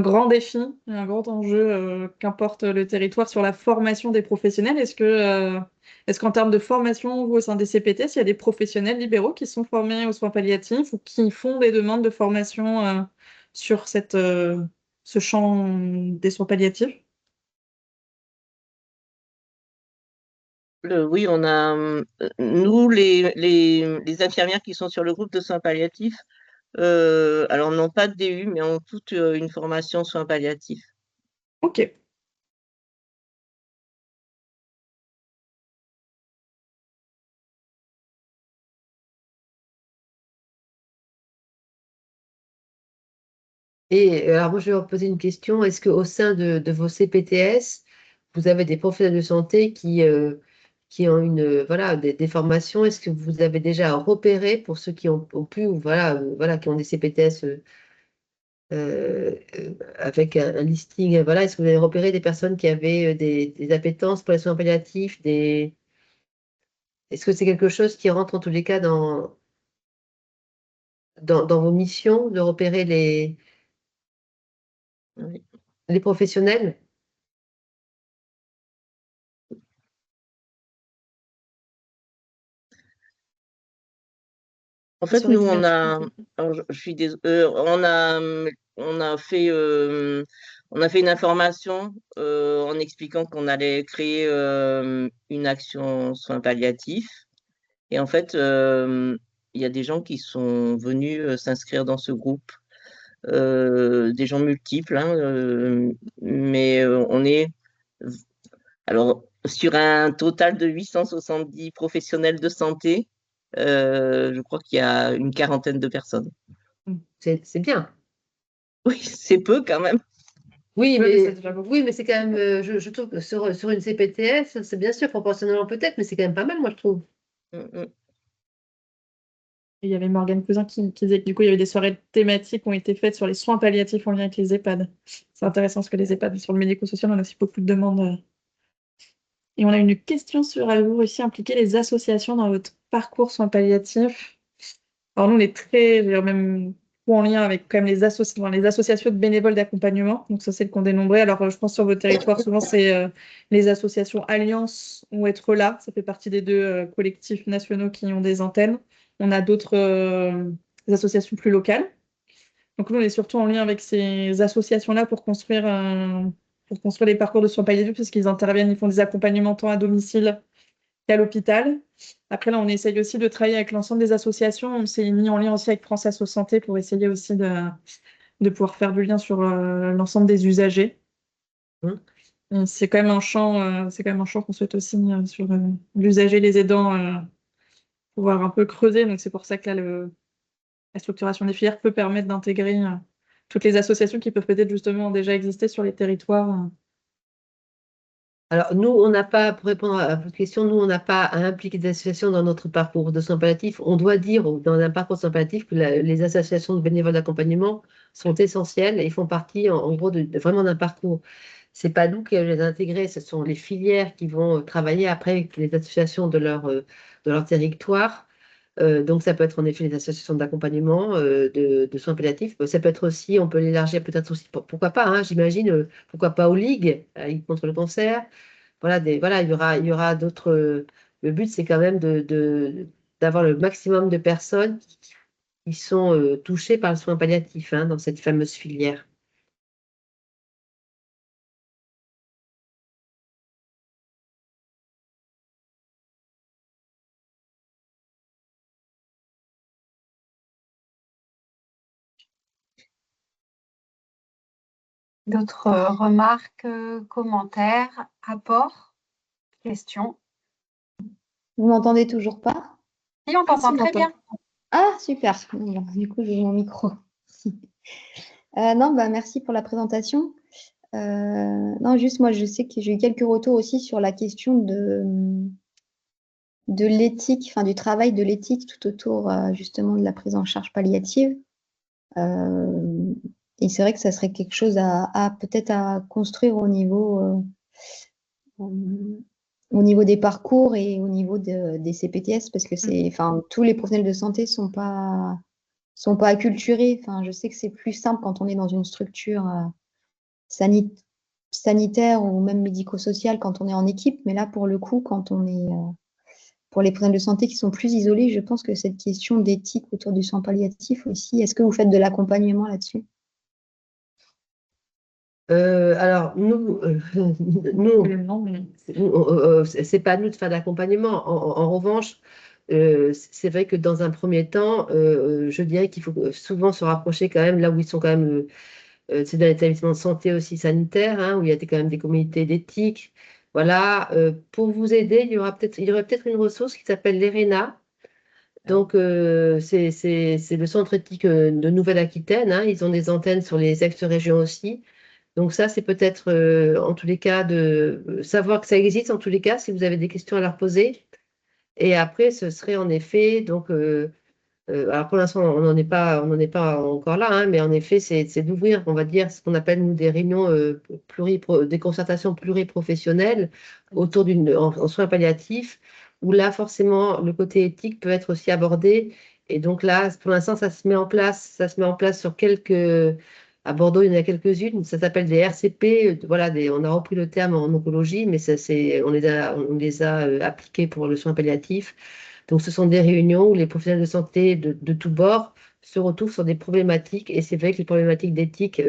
grand défi, un grand enjeu, qu'importe le territoire, sur la formation des professionnels. Est-ce qu'en termes de formation, vous, au sein des CPTS, il y a des professionnels libéraux qui sont formés aux soins palliatifs ou qui font des demandes de formation sur ce champ des soins palliatifs? Oui, on a, nous, les infirmières qui sont sur le groupe de soins palliatifs, alors n'ont pas de DU, mais ont toute une formation soins palliatifs. Ok. Et alors, moi, je vais vous poser une question. Est-ce qu'au sein de vos CPTS, vous avez des professionnels de santé qui ont voilà, des formations? Est-ce que vous avez déjà repéré pour ceux qui ont pu, ou voilà, qui ont des CPTS avec un listing, voilà, est-ce que vous avez repéré des personnes qui avaient des appétences pour les soins palliatifs, est-ce que c'est quelque chose qui rentre en tous les cas dans vos missions, de repérer Oui. les professionnels? En fait, Sur les nous, on diverses a, activités. alors, je suis on a fait une information en expliquant qu'on allait créer une action soins palliatifs. Et en fait, il y a des gens qui sont venus s'inscrire dans ce groupe, des gens multiples, hein, mais on est alors sur un total de 870 professionnels de santé. Je crois qu'il y a une quarantaine de personnes. C'est bien. Oui, c'est peu quand même. Oui, Ouais, mais c'est mais, déjà beaucoup. oui, mais c'est quand même, je trouve que sur une CPTS, c'est bien sûr, proportionnellement peut-être, mais c'est quand même pas mal, moi, je trouve. Mm, mm. Et il y avait Morgane Cousin qui disait que du coup, il y avait des soirées thématiques qui ont été faites sur les soins palliatifs en lien avec les EHPAD. C'est intéressant parce que les EHPAD, sur le médico-social, on a aussi beaucoup de demandes. Et on a une question sur avez-vous réussi à impliquer les associations dans votre parcours soins palliatifs? Alors nous, on est très, je dirais même en lien avec quand même les associations de bénévoles d'accompagnement. Donc ça, c'est le qu'on dénombré. Alors je pense sur votre territoire, souvent, c'est les associations Alliance ou Être là. Ça fait partie des deux collectifs nationaux qui ont des antennes. On a d'autres associations plus locales. Donc nous, on est surtout en lien avec ces associations-là pour construire les parcours de soins palliatifs, parce qu'ils interviennent, ils font des accompagnements tant à domicile qu'à l'hôpital. Après, là, on essaye aussi de travailler avec l'ensemble des associations. On s'est mis en lien aussi avec France Asso Santé pour essayer aussi de pouvoir faire du lien sur l'ensemble des usagers. Hum. C'est quand même c'est quand même un champ qu'on souhaite aussi sur l'usager, les aidants, pouvoir un peu creuser. Donc c'est pour ça que là, la structuration des filières peut permettre d'intégrer toutes les associations qui peuvent peut-être justement déjà exister sur les territoires. Alors, nous, on n'a pas, pour répondre à votre question, nous, on n'a pas à impliquer des associations dans notre parcours de soins palliatifs. On doit dire dans un parcours de soins palliatifs que les associations de bénévoles d'accompagnement sont essentielles et font partie, en gros, vraiment d'un parcours. C'est pas nous qui allons les intégrer, ce sont les filières qui vont travailler après avec les associations de leur territoire. Donc, ça peut être en effet les associations d'accompagnement de soins palliatifs. Ça peut être aussi, on peut l'élargir peut-être aussi, pourquoi pas, hein, j'imagine, pourquoi pas aux ligues, Ligue contre le cancer. Voilà, voilà, il y aura d'autres. Le but, c'est quand même d'avoir le maximum de personnes qui sont touchées par le soin palliatif, hein, dans cette fameuse filière. D'autres remarques, commentaires, apports, questions? Vous m'entendez toujours pas? Si, on t'entend on très entend. bien. Ah, super. Bon, du coup, j'ai mon micro. Non, bah, merci pour la présentation. Non, juste moi, je sais que j'ai eu quelques retours aussi sur la question de l'éthique, enfin du travail de l'éthique tout autour justement de la prise en charge palliative. Euh, et c'est vrai que ça serait quelque chose à peut-être à construire au niveau des parcours et au niveau des CPTS, parce que enfin, tous les professionnels de santé sont pas acculturés. Enfin, je sais que c'est plus simple quand on est dans une structure sanitaire ou même médico-sociale quand on est en équipe, mais là, pour le coup, quand on est pour les professionnels de santé qui sont plus isolés, je pense que cette question d'éthique autour du soin palliatif aussi, est-ce que vous faites de l'accompagnement là-dessus? Alors, nous, Non, mais c'est pas à nous de faire d'accompagnement. En revanche, c'est vrai que dans un premier temps, je dirais qu'il faut souvent se rapprocher quand même là où ils sont quand même, c'est dans l'établissement de santé aussi sanitaire, hein, où il y a quand même des communautés d'éthique. Voilà, pour vous aider, il y aurait peut-être une ressource qui s'appelle l'ERENA. Donc, c'est le centre éthique de Nouvelle-Aquitaine, hein. Ils ont des antennes sur les ex-régions aussi. Donc ça, c'est peut-être, en tous les cas, de savoir que ça existe, en tous les cas, si vous avez des questions à leur poser. Et après, ce serait en effet, donc, alors pour l'instant, on n'en est pas encore là, hein, mais en effet, c'est d'ouvrir, on va dire, ce qu'on appelle, nous, des réunions, des concertations pluriprofessionnelles autour en soins palliatifs, où là, forcément, le côté éthique peut être aussi abordé. Et donc là, pour l'instant, ça se met en place sur quelques. À Bordeaux, il y en a quelques-unes, ça s'appelle des RCP. Voilà, on a repris le terme en oncologie, mais on les a appliqués pour le soin palliatif. Donc, ce sont des réunions où les professionnels de santé de tous bords se retrouvent sur des problématiques. Et c'est vrai que les problématiques d'éthique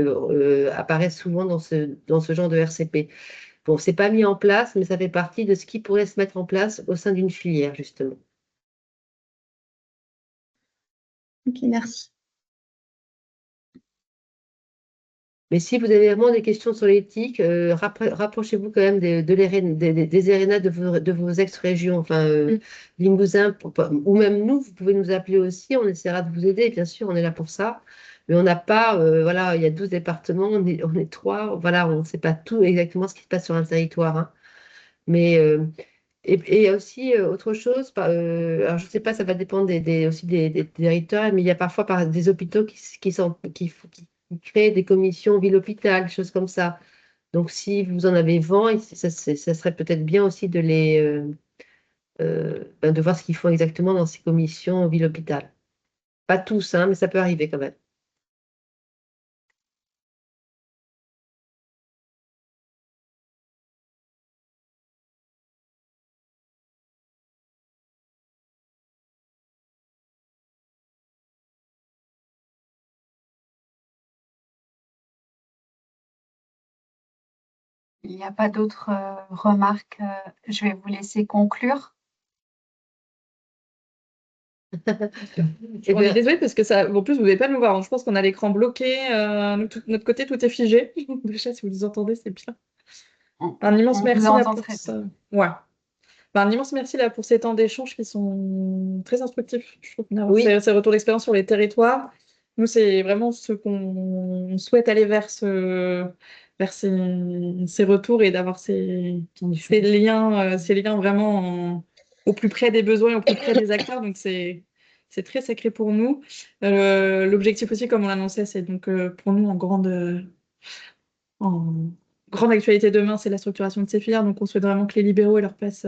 apparaissent souvent dans ce genre de RCP. Bon, c'est pas mis en place, mais ça fait partie de ce qui pourrait se mettre en place au sein d'une filière, justement. Ok, merci. Mais si vous avez vraiment des questions sur l'éthique, rapprochez-vous quand même des ERENA de vos ex-régions, enfin, Limousin, ou même nous, vous pouvez nous appeler aussi, on essaiera de vous aider, bien sûr, on est là pour ça. Mais on n'a pas, voilà, il y a 12 départements, on est 3, voilà, on ne sait pas tout exactement ce qui se passe sur un territoire, hein. Mais, et aussi, autre chose, alors je ne sais pas, ça va dépendre aussi des territoires, mais il y a parfois des hôpitaux qui créent des commissions ville-hôpital, des choses comme ça. Donc, si vous en avez vent, ça serait peut-être bien aussi de voir ce qu'ils font exactement dans ces commissions ville-hôpital. Pas tous, hein, mais ça peut arriver quand même. Il n'y a pas d'autres remarques. Je vais vous laisser conclure. Eh on est bien, désolé parce que ça. En plus, vous ne devez pas nous voir, hein. Je pense qu'on a l'écran bloqué. Notre côté, tout est figé. Déjà, si vous nous entendez, c'est bien. Un immense On vous merci là entend pour très ça. Ouais. Un immense merci là pour ces temps d'échange qui sont très instructifs. Je trouve qu'on a oui, ces retours d'expérience sur les territoires. Nous, c'est vraiment ce qu'on souhaite aller vers ces retours et d'avoir ces liens vraiment au plus près des besoins et au plus près des acteurs. Donc, c'est très sacré pour nous. L'objectif aussi, comme on l'annonçait, c'est donc pour nous en grande actualité demain, c'est la structuration de ces filières. Donc, on souhaite vraiment que les libéraux aient leur place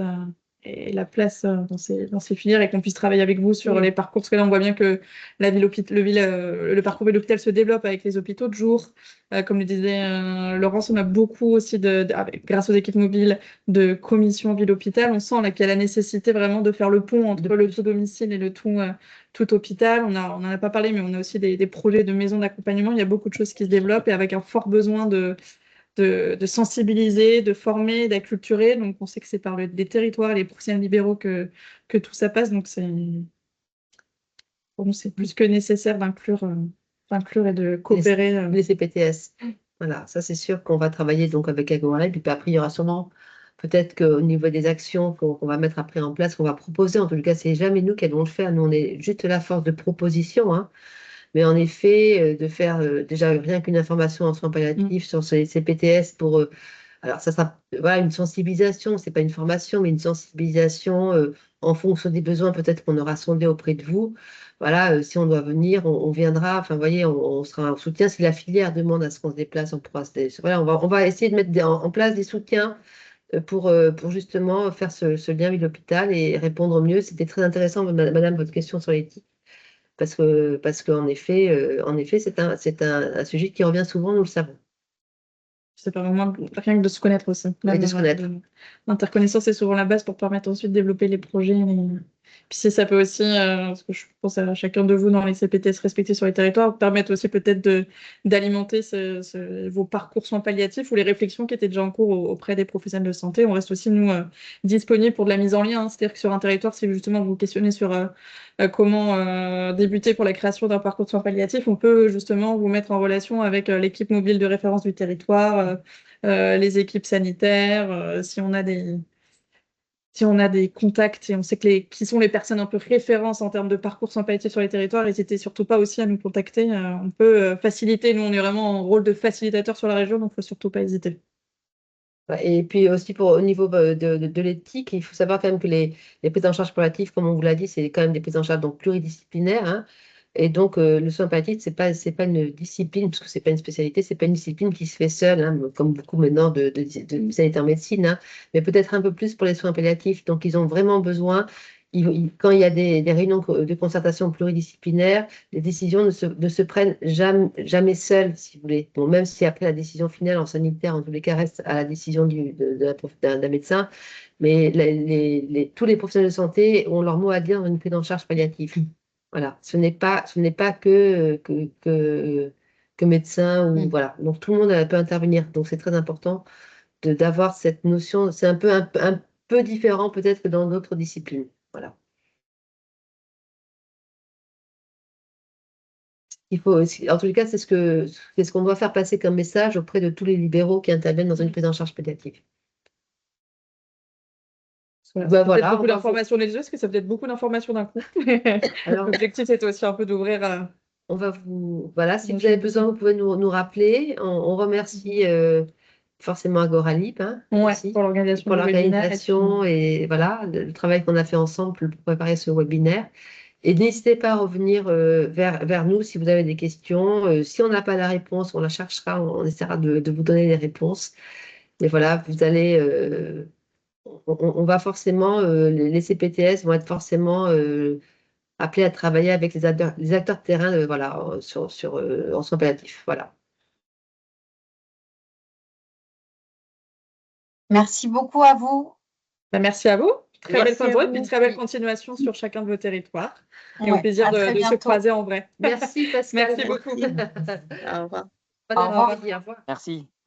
et la place dans ces filières et qu'on puisse travailler avec vous sur oui. les parcours. Parce que là, on voit bien que le parcours de l'hôpital se développe avec les hôpitaux de jour. Comme le disait Laurence, on a beaucoup aussi, grâce aux équipes mobiles, de commissions ville-hôpital. On sent là qu'il y a la nécessité vraiment de faire le pont entre le tout domicile et le tout hôpital. On n'en a pas parlé, mais on a aussi des projets de maisons d'accompagnement. Il y a beaucoup de choses qui se développent et avec un fort besoin de sensibiliser, de former, d'acculturer. Donc, on sait que c'est par les territoires et les professionnels libéraux que tout ça passe. Donc, pour nous, c'est plus que nécessaire d'inclure et de coopérer. les CPTS. Voilà, ça c'est sûr qu'on va travailler donc avec Agora. Et puis après, il y aura sûrement peut-être qu'au niveau des actions qu'on va mettre après en place, qu'on va proposer, en tout cas, c'est jamais nous qui allons le faire. Nous, on est juste la force de proposition, hein. Mais en effet, de faire déjà rien qu'une information en soins palliatifs sur ces PTS pour... alors, ça sera voilà, une sensibilisation, c'est pas une formation, mais une sensibilisation en fonction des besoins peut-être qu'on aura sondé auprès de vous. Voilà, si on doit venir, on viendra. Enfin, vous voyez, on sera en soutien. Si la filière demande à ce qu'on se déplace, on pourra voilà, on va essayer de mettre en place des soutiens pour justement faire ce lien avec l'hôpital et répondre au mieux. C'était très intéressant, madame, votre question sur l'éthique, parce qu'en effet, c'est un sujet qui revient souvent, nous le savons. C'est pas vraiment rien que de se connaître aussi. Oui, de se connaître. L'interconnaissance est souvent la base pour permettre ensuite de développer les projets. Puis si ça peut aussi, parce que je pense à chacun de vous dans les CPTS respectés sur les territoires, permettre aussi peut-être d'alimenter vos parcours soins palliatifs ou les réflexions qui étaient déjà en cours auprès des professionnels de santé. On reste aussi, nous, disponibles pour de la mise en lien. C'est-à-dire que sur un territoire, si justement vous vous questionnez sur comment débuter pour la création d'un parcours de soins palliatifs, on peut justement vous mettre en relation avec l'équipe mobile de référence du territoire, les équipes sanitaires, si on a des contacts et on sait qui sont les personnes un peu références en termes de parcours soins palliatifs sur les territoires, n'hésitez surtout pas aussi à nous contacter. On peut faciliter, nous on est vraiment en rôle de facilitateur sur la région, donc il ne faut surtout pas hésiter. Et puis aussi au niveau de l'éthique, il faut savoir quand même que les prises en charge palliatives, comme on vous l'a dit, c'est quand même des prises en charge donc pluridisciplinaires, hein. Et donc le soin palliatif, c'est pas une discipline, parce que c'est pas une spécialité, c'est pas une discipline qui se fait seule, hein, comme beaucoup maintenant de spécialités en médecine, hein, mais peut-être un peu plus pour les soins palliatifs. Donc ils ont vraiment besoin, quand il y a des réunions de concertation pluridisciplinaires, les décisions ne se prennent jamais seules, si vous voulez. Bon, même si après la décision finale en sanitaire, en tous les cas, reste à la décision d'un médecin, mais tous les professionnels de santé ont leur mot à dire dans une prise en charge palliative. Voilà, ce n'est pas que médecin ou voilà. Donc tout le monde peut intervenir. Donc c'est très important d'avoir cette notion. C'est un peu différent peut-être que dans d'autres disciplines. Voilà. Il faut aussi, en tous les cas, c'est ce qu'on doit faire passer comme message auprès de tous les libéraux qui interviennent dans une prise en charge pédiatrique. Voilà, beaucoup d'informations les yeux, parce que ça peut être beaucoup d'informations d'un coup. Alors, l'objectif, c'était aussi un peu d'ouvrir à... Voilà, si vous avez besoin, vous pouvez nous rappeler. On remercie forcément Agoralib, hein, aussi, pour l'organisation pour du l'organisation et voilà, le travail qu'on a fait ensemble pour préparer ce webinaire. Et n'hésitez pas à revenir vers nous si vous avez des questions. Si on n'a pas la réponse, on la cherchera, on essaiera de vous donner les réponses. Mais voilà, vous allez... on va forcément... les CPTS vont être forcément... appelés à travailler avec les acteurs de terrain voilà, en soins palliatifs. Voilà. Merci beaucoup à vous. Merci à vous. Très belle fin de journée, puis très belle vous. continuation sur chacun de vos territoires. Et Ouais, au plaisir à très de se bientôt. croiser en vrai. Merci Pascal. Merci beaucoup. Au revoir. Bon Au revoir. après-midi, au revoir. Merci.